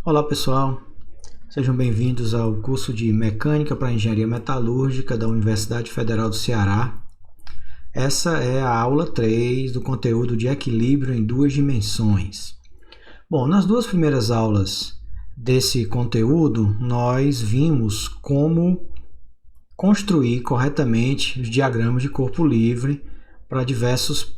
Olá pessoal, sejam bem-vindos ao curso de Mecânica para Engenharia Metalúrgica da Universidade Federal do Ceará. Essa é a aula 3 do conteúdo de equilíbrio em duas dimensões. Bom, nas duas primeiras aulas desse conteúdo, nós vimos como construir corretamente os diagramas de corpo livre para diversos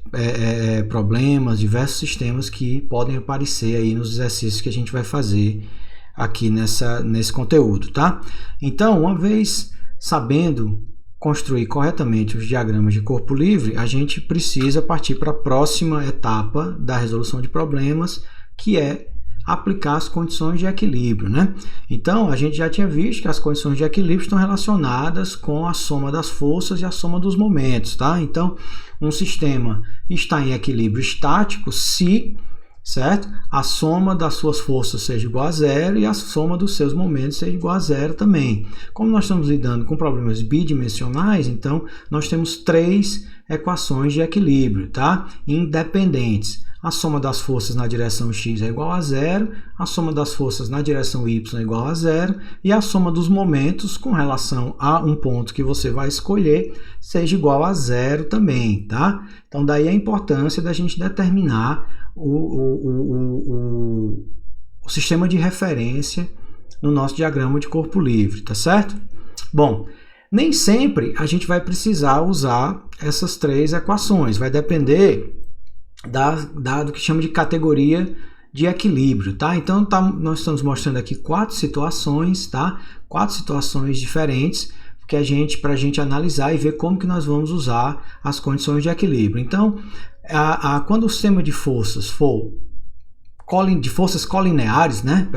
problemas, diversos sistemas que podem aparecer aí nos exercícios que a gente vai fazer aqui nesse conteúdo, tá? Então, uma vez sabendo construir corretamente os diagramas de corpo livre, a gente precisa partir para a próxima etapa da resolução de problemas, que é aplicar as condições de equilíbrio, né? Então, a gente já tinha visto que as condições de equilíbrio estão relacionadas com a soma das forças e a soma dos momentos, tá? Então, um sistema está em equilíbrio estático se, certo? A soma das suas forças seja igual a zero e a soma dos seus momentos seja igual a zero também. Como nós estamos lidando com problemas bidimensionais, então, nós temos três equações de equilíbrio, tá? Independentes. A soma das forças na direção x é igual a zero, a soma das forças na direção y é igual a zero e a soma dos momentos com relação a um ponto que você vai escolher seja igual a zero também, tá? Então, daí a importância da gente determinar o sistema de referência no nosso diagrama de corpo livre, tá certo? Bom, nem sempre a gente vai precisar usar essas três equações, vai depender do que chama de categoria de equilíbrio, tá? Então, nós estamos mostrando aqui quatro situações, tá? Quatro situações diferentes que para a gente analisar e ver como que nós vamos usar as condições de equilíbrio. Então, quando o sistema de forças for colineares, né?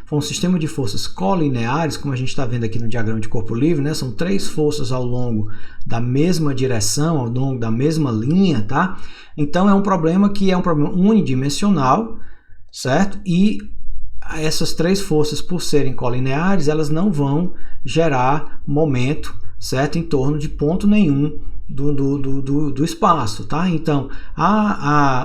For um sistema de forças colineares, como a gente está vendo aqui no diagrama de corpo livre, né? São três forças ao longo da mesma direção, ao longo da mesma linha, tá? Então, é um problema que é um problema unidimensional, certo? E essas três forças, por serem colineares, elas não vão gerar momento, certo? Em torno de ponto nenhum do espaço, tá? Então,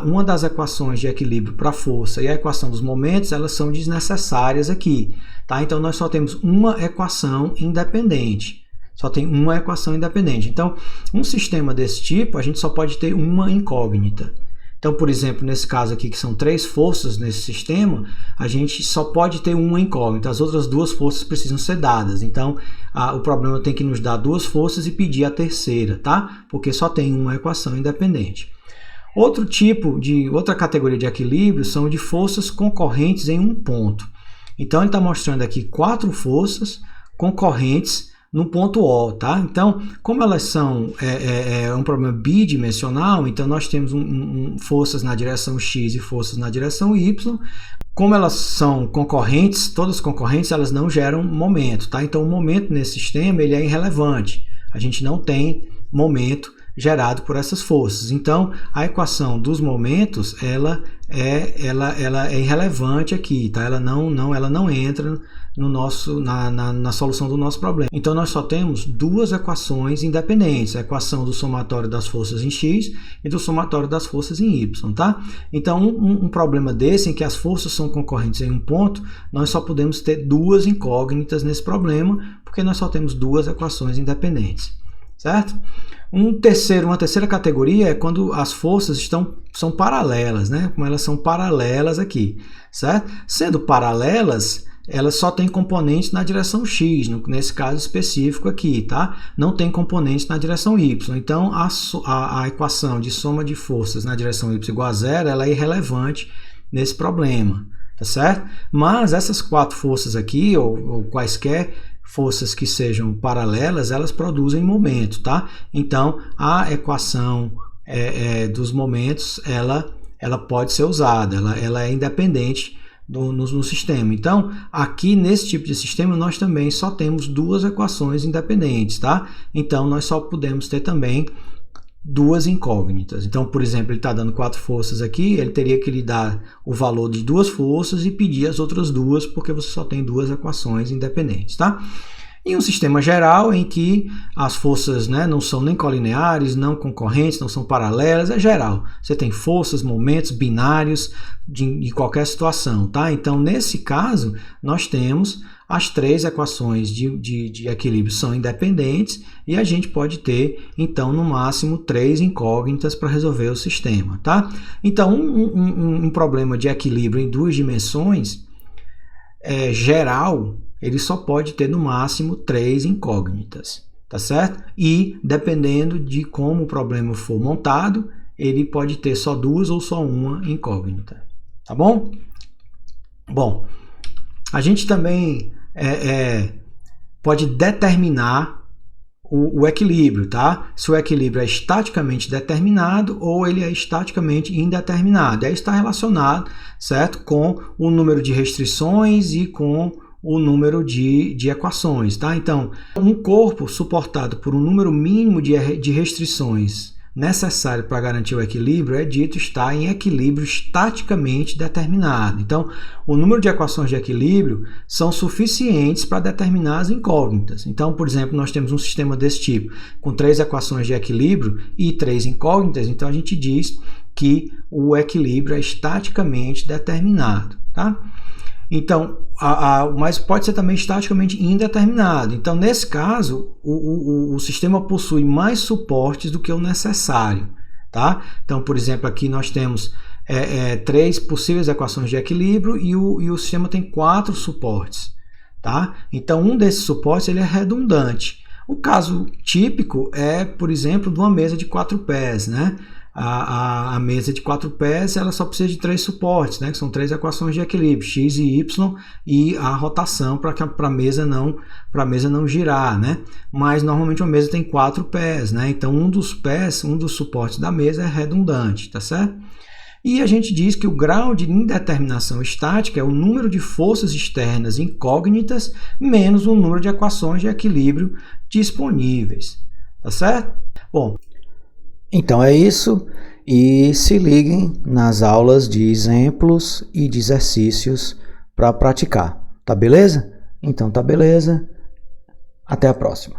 uma das equações de equilíbrio para a força e a equação dos momentos, elas são desnecessárias aqui, tá? Então, nós só temos uma equação independente. Só tem uma equação independente. Então, um sistema desse tipo, a gente só pode ter uma incógnita. Então, por exemplo, nesse caso aqui, que são três forças nesse sistema, a gente só pode ter uma incógnita, as outras duas forças precisam ser dadas. Então, o problema tem que nos dar duas forças e pedir a terceira, tá? Porque só tem uma equação independente. Outra categoria de equilíbrio são de forças concorrentes em um ponto. Então, ele está mostrando aqui quatro forças concorrentes no ponto O, tá? Então, como elas são um problema bidimensional, então nós temos forças na direção x e forças na direção y. Como elas são concorrentes, todas concorrentes, elas não geram momento, tá? Então, o momento nesse sistema ele é irrelevante. A gente não tem momento gerado por essas forças. Então, a equação dos momentos, ela é irrelevante aqui, tá? Ela não entra na solução do nosso problema. Então, nós só temos duas equações independentes, a equação do somatório das forças em x e do somatório das forças em y, tá? Então, um problema desse, em que as forças são concorrentes em um ponto, nós só podemos ter duas incógnitas nesse problema, porque nós só temos duas equações independentes, certo? Uma terceira categoria é quando as forças são paralelas, né? Como elas são paralelas aqui, certo? Sendo paralelas, elas só têm componentes na direção x, nesse caso específico aqui, tá? Não tem componentes na direção y. Então, a equação de soma de forças na direção y igual a zero, ela é irrelevante nesse problema, tá certo? Mas essas quatro forças aqui, ou quaisquer forças que sejam paralelas, elas produzem momento, tá? Então, a equação dos momentos, ela pode ser usada, ela é independente no sistema. Então, aqui nesse tipo de sistema, nós também só temos duas equações independentes, tá? Então, nós só podemos ter também duas incógnitas. Então, por exemplo, ele está dando quatro forças aqui, ele teria que lhe dar o valor de duas forças e pedir as outras duas, porque você só tem duas equações independentes, tá? E um sistema geral em que as forças, né, não são nem colineares, não concorrentes, não são paralelas, é geral. Você tem forças, momentos binários de qualquer situação, tá? Então, nesse caso, nós temos as 3 equações de equilíbrio são independentes e a gente pode ter, então, no máximo 3 incógnitas para resolver o sistema, tá? Então, um problema de equilíbrio em 2 dimensões geral, ele só pode ter no máximo 3 incógnitas, tá certo? E, dependendo de como o problema for montado, ele pode ter só 2 ou só 1 incógnita, tá bom? Bom, a gente também pode determinar o equilíbrio, tá? Se o equilíbrio é estaticamente determinado ou ele é estaticamente indeterminado. Aí está relacionado, certo? Com o número de restrições e com o número de equações, tá? Então, um corpo suportado por um número mínimo de restrições necessário para garantir o equilíbrio é dito estar em equilíbrio estaticamente determinado. Então, o número de equações de equilíbrio são suficientes para determinar as incógnitas. Então, por exemplo, nós temos um sistema desse tipo, com 3 equações de equilíbrio e 3 incógnitas, então a gente diz que o equilíbrio é estaticamente determinado, tá? Então, mas pode ser também estaticamente indeterminado. Então, nesse caso, o sistema possui mais suportes do que o necessário, tá? Então, por exemplo, aqui nós temos 3 possíveis equações de equilíbrio e o sistema tem 4 suportes, tá? Então, um desses suportes ele é redundante. O caso típico é, por exemplo, de uma mesa de 4 pés, né? A mesa de 4 pés ela só precisa de 3 suportes, né? Que são 3 equações de equilíbrio, x e y, e a rotação para a mesa não girar, né? Mas normalmente uma mesa tem 4 pés, né? Então um dos suportes da mesa é redundante, tá certo? E a gente diz que o grau de indeterminação estática é o número de forças externas incógnitas menos o número de equações de equilíbrio disponíveis, tá certo? Bom, então é isso, e se liguem nas aulas de exemplos e de exercícios para praticar, tá beleza? Então tá beleza, até a próxima.